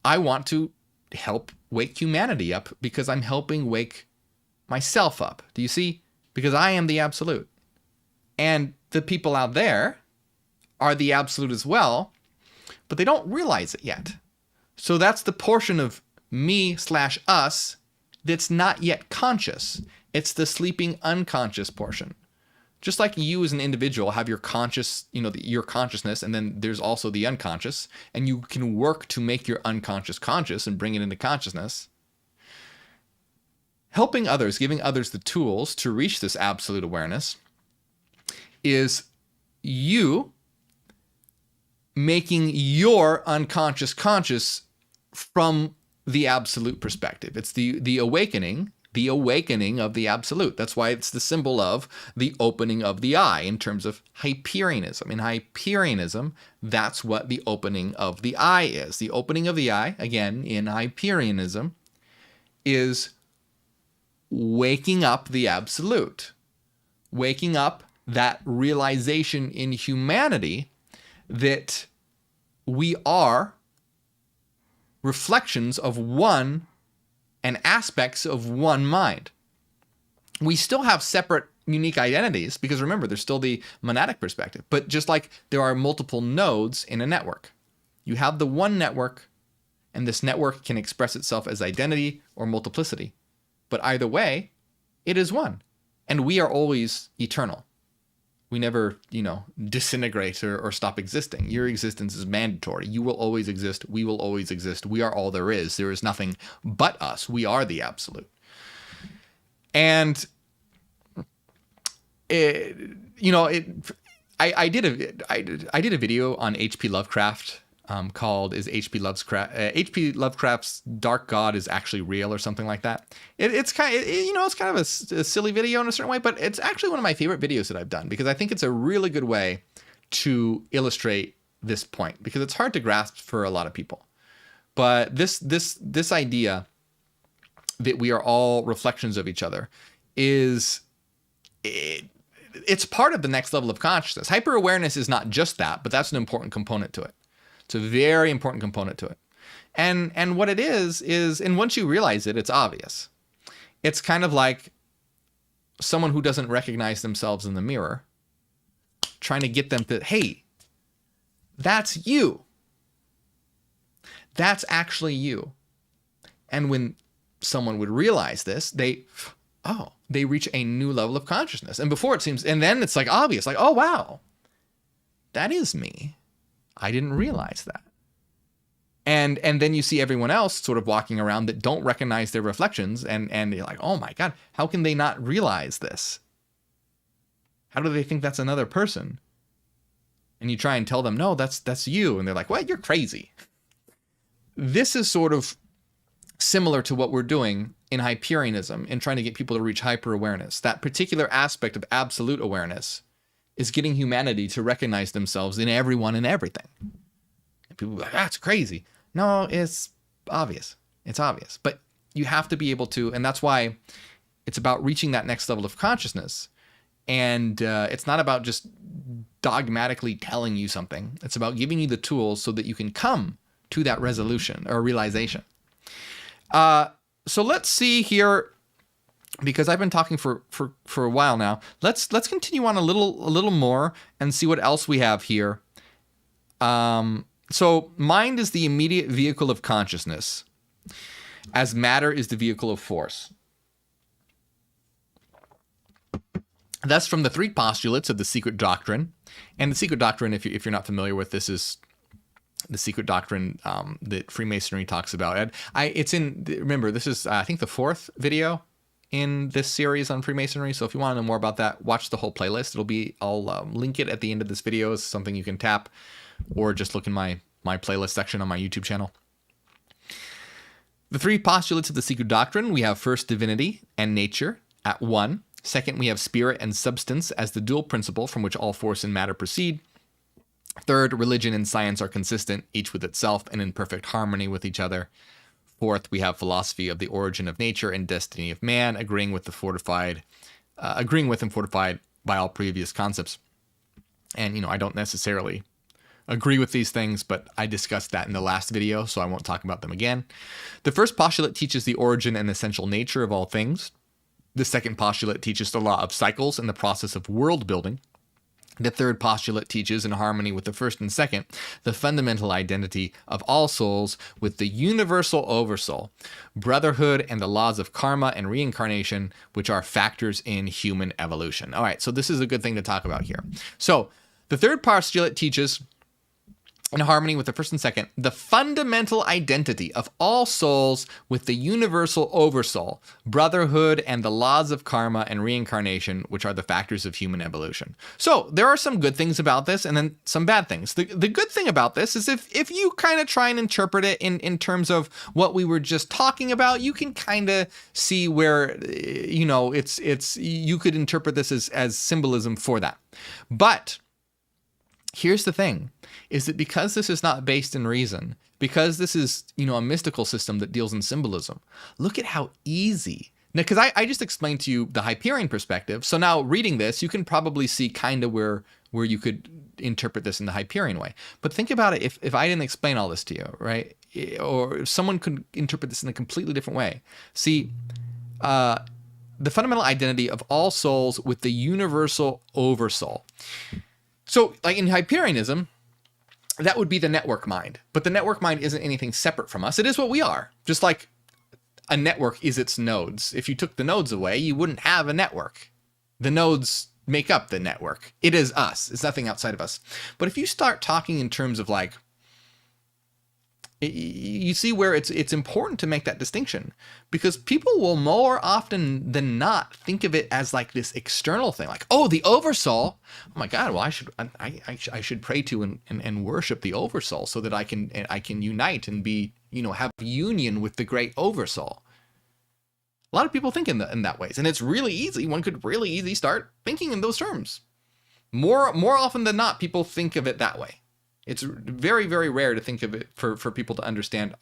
I want to help wake humanity up, because I'm helping wake myself up. Do you see? Because I am the absolute. And the people out there are the absolute as well, but they don't realize it yet. So that's the portion of me/us that's not yet conscious. It's the sleeping unconscious portion. Just like you as an individual have your conscious, you know, your consciousness, and then there's also the unconscious, and you can work to make your unconscious conscious and bring it into consciousness. Helping others, giving others the tools to reach this absolute awareness is you making your unconscious conscious from the absolute perspective. It's the awakening of the absolute. That's why it's the symbol of the opening of the eye in terms of Hyperianism. In Hyperianism, that's what the opening of the eye is. The opening of the eye, again, in Hyperianism, is waking up the absolute. Waking up that realization in humanity that we are reflections of one and aspects of one mind. We still have separate, unique identities, because remember, there's still the monadic perspective. But just like there are multiple nodes in a network, you have the one network, and this network can express itself as identity or multiplicity. But either way, it is one. And we are always eternal. We never, disintegrate or stop existing. Your existence is mandatory. You will always exist. We will always exist. We are all there is. There is nothing but us. We are the absolute. And, I I did a video on H.P. Lovecraft called "Is H.P. Lovecraft's Dark God is Actually Real" or something like that. It's kind of it's kind of a silly video in a certain way, but it's actually one of my favorite videos that I've done because I think it's a really good way to illustrate this point because it's hard to grasp for a lot of people. But this idea that we are all reflections of each other it's part of the next level of consciousness. Hyper-awareness is not just that, but that's an important component to it. It's a very important component to it. And what it is, and once you realize it, it's obvious. It's kind of like someone who doesn't recognize themselves in the mirror, trying to get them to, hey, that's you. That's actually you. And when someone would realize this, they reach a new level of consciousness. And before it seems, and then it's like obvious, like, oh, wow, that is me. I didn't realize that. And then you see everyone else sort of walking around that don't recognize their reflections. And you're like, oh my God, how can they not realize this? How do they think that's another person? And you try and tell them, no, that's you. And they're like, what? You're crazy. This is sort of similar to what we're doing in Hyperianism in trying to get people to reach hyper-awareness. That particular aspect of absolute awareness is getting humanity to recognize themselves in everyone and everything. And people are like, that's crazy. No, it's obvious. It's obvious. But you have to be able to, and that's why it's about reaching that next level of consciousness. And it's not about just dogmatically telling you something. It's about giving you the tools so that you can come to that resolution or realization. So let's see here, because I've been talking for a while now. Let's continue on a little more and see what else we have here. So mind is the immediate vehicle of consciousness, as matter is the vehicle of force. That's from the three postulates of the secret doctrine. And the secret doctrine, if you're not familiar with this, is the secret doctrine that Freemasonry talks about. Remember, this is, I think, the fourth video in this series on Freemasonry. So if you want to know more about that, watch the whole playlist. I'll link it at the end of this video. It's something you can tap, or just look in my playlist section on my YouTube channel. The three postulates of the secret doctrine, we have first divinity and nature at one. Second, we have spirit and substance as the dual principle from which all force and matter proceed. Third, religion and science are consistent, each with itself and in perfect harmony with each other. Fourth, we have philosophy of the origin of nature and destiny of man, agreeing with and fortified by all previous concepts. And, I don't necessarily agree with these things, but I discussed that in the last video, so I won't talk about them again. The first postulate teaches the origin and essential nature of all things. The second postulate teaches the law of cycles and the process of world building. The third postulate teaches, in harmony with the first and second, the fundamental identity of all souls with the universal oversoul, brotherhood, and the laws of karma and reincarnation, which are factors in human evolution. All right, so this is a good thing to talk about here. So the third postulate teaches, in harmony with the first and second, the fundamental identity of all souls with the universal oversoul, brotherhood, and the laws of karma and reincarnation, which are the factors of human evolution. So there are some good things about this and then some bad things. The good thing about this is if you kind of try and interpret it in terms of what we were just talking about, you can kind of see where, you could interpret this as symbolism for that. But here's the thing, is that because this is not based in reason, because this is, a mystical system that deals in symbolism, look at how easy. Now, because I just explained to you the Hyperion perspective. So now reading this, you can probably see kind of where you could interpret this in the Hyperion way. But think about it, if I didn't explain all this to you, right? Or if someone could interpret this in a completely different way. See, the fundamental identity of all souls with the universal oversoul. So, like in Hyperianism, that would be the network mind. But the network mind isn't anything separate from us. It is what we are. Just like a network is its nodes. If you took the nodes away, you wouldn't have a network. The nodes make up the network. It is us. It's nothing outside of us. But if you start talking in terms of like, You see where it's important to make that distinction, because people will more often than not think of it as like this external thing, like, oh, the oversoul. Oh my God, well, I should pray to and worship the oversoul so that I can unite and be, have union with the great oversoul. A lot of people think in that ways, and it's really easy. One could really easily start thinking in those terms. More often than not, people think of it that way. It's very, very rare to think of it for people to understand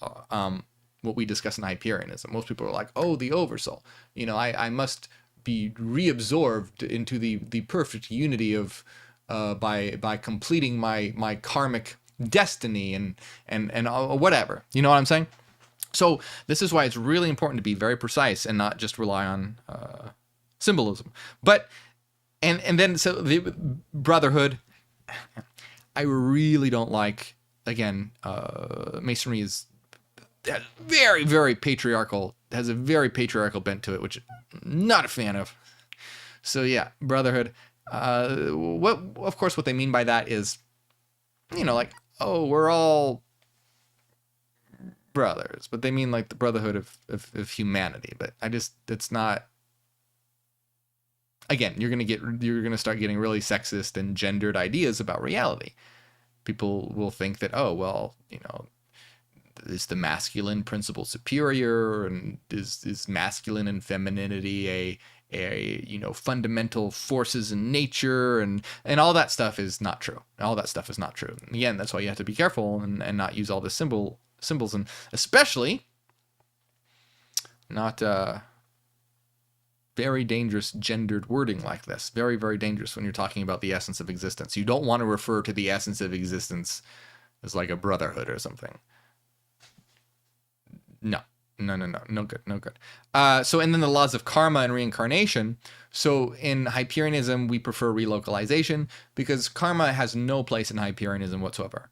what we discuss in Hyperianism. Most people are like, oh, the oversoul. I must be reabsorbed into the perfect unity of by completing my karmic destiny and whatever. You know what I'm saying? So this is why it's really important to be very precise and not just rely on symbolism. But and then so the brotherhood. I really don't like, again, Masonry is very, very patriarchal, has a very patriarchal bent to it, which I'm not a fan of. So yeah, brotherhood. Of course, what they mean by that is, like, oh, we're all brothers, but they mean like the brotherhood of humanity. But it's not. Again, you're gonna start getting really sexist and gendered ideas about reality. People will think that, oh, well, is the masculine principle superior, and is masculine and femininity a fundamental forces in nature, and all that stuff is not true. All that stuff is not true. And again, that's why you have to be careful and not use all the symbols, and especially not very dangerous gendered wording like this. Very, very dangerous when you're talking about the essence of existence. You don't want to refer to the essence of existence as like a brotherhood or something. No good. So, and then the laws of karma and reincarnation. So in Hyperianism, we prefer relocalization because karma has no place in Hyperianism whatsoever.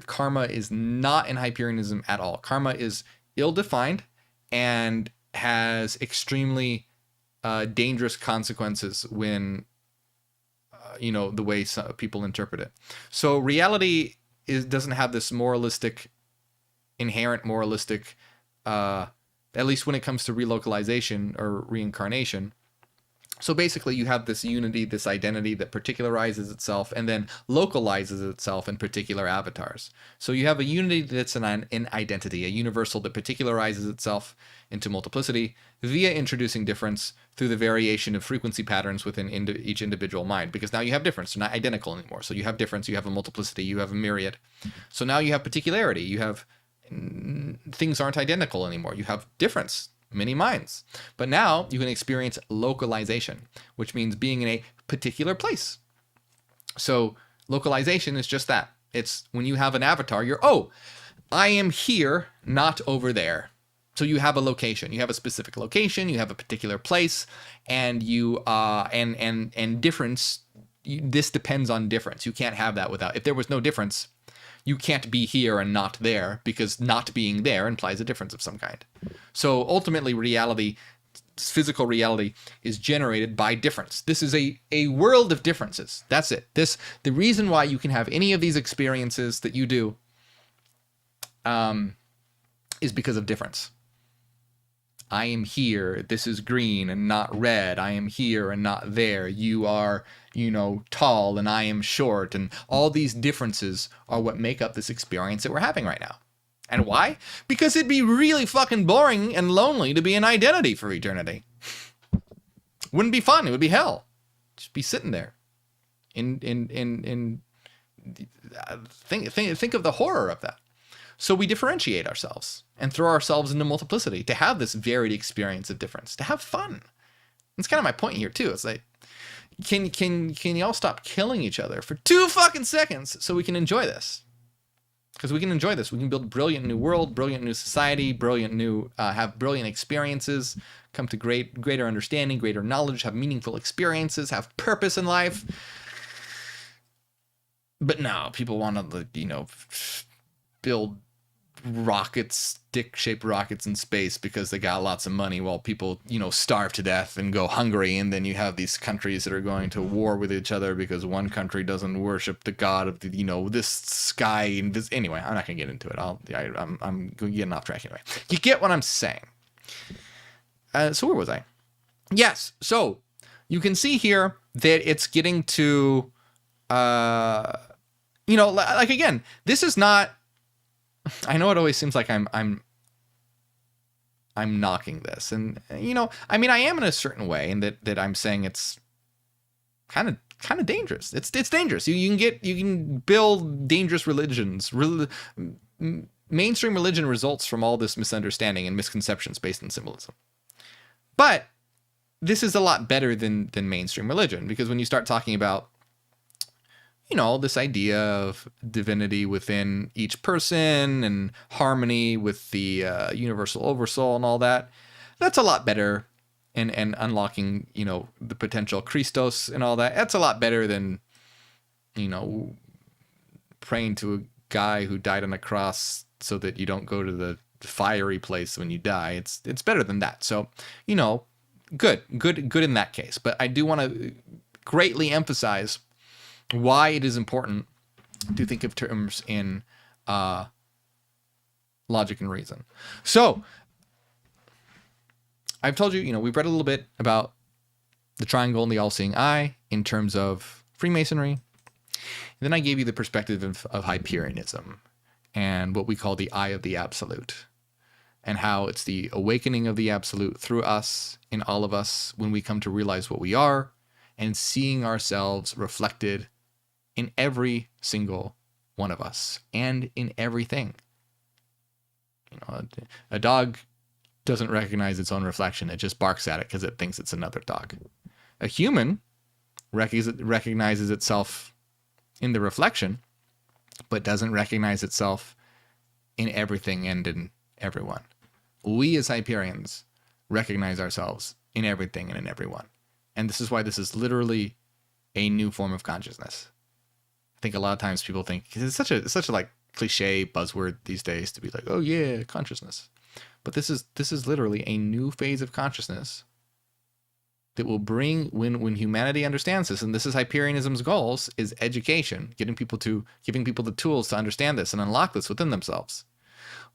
Karma is not in Hyperianism at all. Karma is ill-defined and has extremely dangerous consequences when, the way people interpret it. So reality doesn't have this inherent moralistic, at least when it comes to relocalization or reincarnation. So basically you have this unity, this identity that particularizes itself and then localizes itself in particular avatars. So you have a unity that's in identity, a universal that particularizes itself into multiplicity via introducing difference through the variation of frequency patterns within each individual mind. Because now you have difference, they're not identical anymore. So you have difference, you have a multiplicity, you have a myriad. So now you have particularity, you have things aren't identical anymore. You have difference. Many minds. But now you can experience localization, which means being in a particular place. So localization is just that. It's when you have an avatar, I am here, not over there. So you have a location. You have a specific location. You have a particular place, and you and difference. This depends on difference. You can't have that without. If there was no difference, you can't be here and not there, because not being there implies a difference of some kind. So ultimately, physical reality is generated by difference. This is a world of differences. That's it. The reason why you can have any of these experiences that you do is because of difference. I am here. This is green and not red. I am here and not there. You are, tall and I am short. And all these differences are what make up this experience that we're having right now. And why? Because it'd be really fucking boring and lonely to be an identity for eternity. Wouldn't be fun. It would be hell. Just be sitting there. Think of the horror of that. So we differentiate ourselves and throw ourselves into multiplicity to have this varied experience of difference, to have fun. That's kind of my point here too. It's like, can y'all stop killing each other for 2 fucking seconds so we can enjoy this? Because we can enjoy this. We can build brilliant new world, brilliant new society, have brilliant experiences, come to greater understanding, greater knowledge, have meaningful experiences, have purpose in life. But no, people want to, build rockets, dick-shaped rockets in space because they got lots of money while people, starve to death and go hungry. And then you have these countries that are going to war with each other because one country doesn't worship the god of the, this sky and this. Anyway, I'm not going to get into it. I'm getting off track anyway. You get what I'm saying. So where was I? Yes. So you can see here that it's getting to, like, again, this is not, I know it always seems like I'm knocking this, and I am in a certain way, in that I'm saying it's kind of dangerous. It's dangerous. You can build dangerous religions. Mainstream religion results from all this misunderstanding and misconceptions based on symbolism. But this is a lot better than mainstream religion, because when you start talking about this idea of divinity within each person and harmony with the universal oversoul and all that, that's a lot better. And unlocking, the potential Christos and all that, that's a lot better than, praying to a guy who died on a cross so that you don't go to the fiery place when you die. It's better than that. So, good in that case. But I do want to greatly emphasize why it is important to think of terms in logic and reason. So I've told you, we've read a little bit about the triangle and the all-seeing eye in terms of Freemasonry. And then I gave you the perspective of Hyperianism and what we call the eye of the absolute, and how it's the awakening of the absolute through us, in all of us, when we come to realize what we are and seeing ourselves reflected in every single one of us and in everything. A dog doesn't recognize its own reflection. It just barks at it because it thinks it's another dog. A human recognizes itself in the reflection, but doesn't recognize itself in everything and in everyone. We as Hyperians recognize ourselves in everything and in everyone. And this is why this is literally a new form of consciousness. I think a lot of times people think, because it's such a like cliche buzzword these days to be like, oh yeah, consciousness. But this is literally a new phase of consciousness that will bring, when humanity understands this, and this is Hyperianism's goals, is education, giving people the tools to understand this and unlock this within themselves.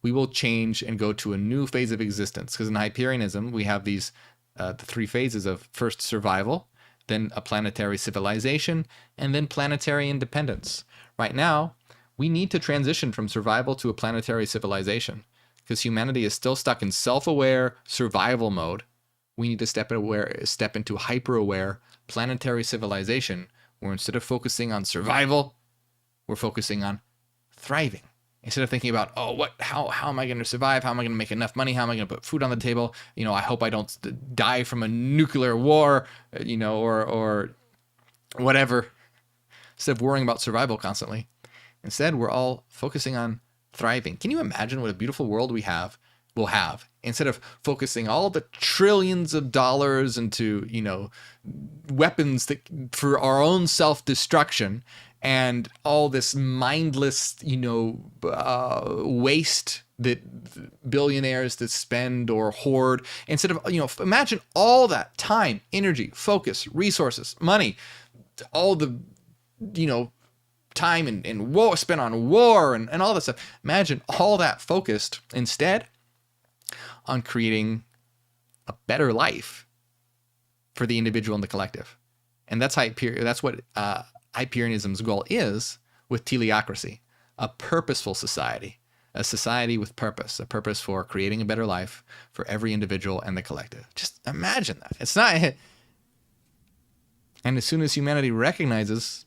We will change and go to a new phase of existence. Because in Hyperianism, we have these the three phases of first survival, then a planetary civilization, and then planetary independence. Right now, we need to transition from survival to a planetary civilization, because humanity is still stuck in self-aware survival mode. We need to step into hyper-aware planetary civilization, where instead of focusing on survival, we're focusing on thriving. Instead of thinking about, how am I going to survive? How am I going to make enough money? How am I going to put food on the table? I hope I don't die from a nuclear war, or whatever. Instead of worrying about survival constantly. Instead, we're all focusing on thriving. Can you imagine what a beautiful world we'll have? Instead of focusing all the trillions of dollars into, weapons for our own self-destruction, and all this mindless, waste that billionaires that spend or hoard. Instead of, imagine all that time, energy, focus, resources, money, all the, time and war spent on war and all that stuff. Imagine all that focused instead on creating a better life for the individual and the collective. And that's what Hyperianism's goal is with teleocracy, a purposeful society, a society with purpose, a purpose for creating a better life for every individual and the collective. Just imagine that. It's not. And as soon as humanity recognizes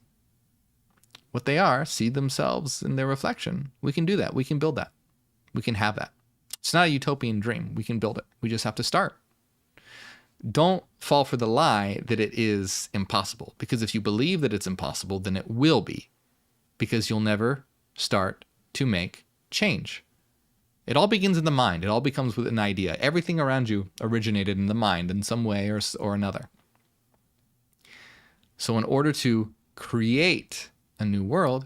what they are, see themselves in their reflection, we can do that. We can build that. We can have that. It's not a utopian dream. We can build it. We just have to start. Don't fall for the lie that it is impossible, because if you believe that it's impossible, then it will be, because you'll never start to make change. It all begins in the mind. It all becomes with an idea. Everything around you originated in the mind in some way or another. So in order to create a new world,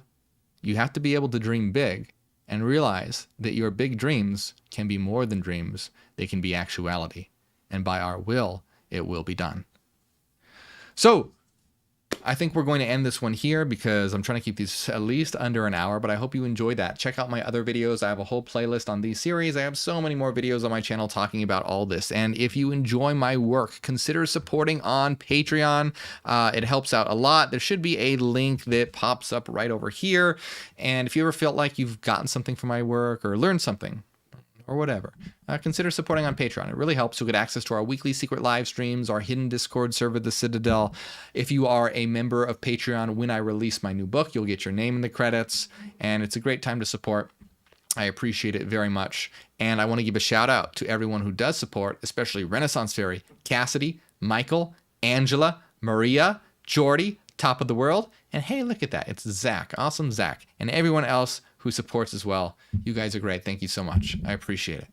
you have to be able to dream big and realize that your big dreams can be more than dreams. They can be actuality. And by our will, it will be done. So, I think we're going to end this one here because I'm trying to keep these at least under an hour, but I hope you enjoyed that. Check out my other videos. I have a whole playlist on these series. I have so many more videos on my channel talking about all this. And if you enjoy my work, consider supporting on Patreon. It helps out a lot. There should be a link that pops up right over here. And if you ever felt like you've gotten something from my work or learned something, or whatever, consider supporting on Patreon. It really helps. You'll get access to our weekly secret live streams, our hidden Discord server, The Citadel. If you are a member of Patreon, when I release my new book, you'll get your name in the credits, and it's a great time to support. I appreciate it very much. And I want to give a shout out to everyone who does support, especially Renaissance Fairy, Cassidy, Michael, Angela, Maria, Jordy, Top of the World, and hey, look at that. It's Zach, awesome Zach, and everyone else who supports as well. You guys are great. Thank you so much. I appreciate it.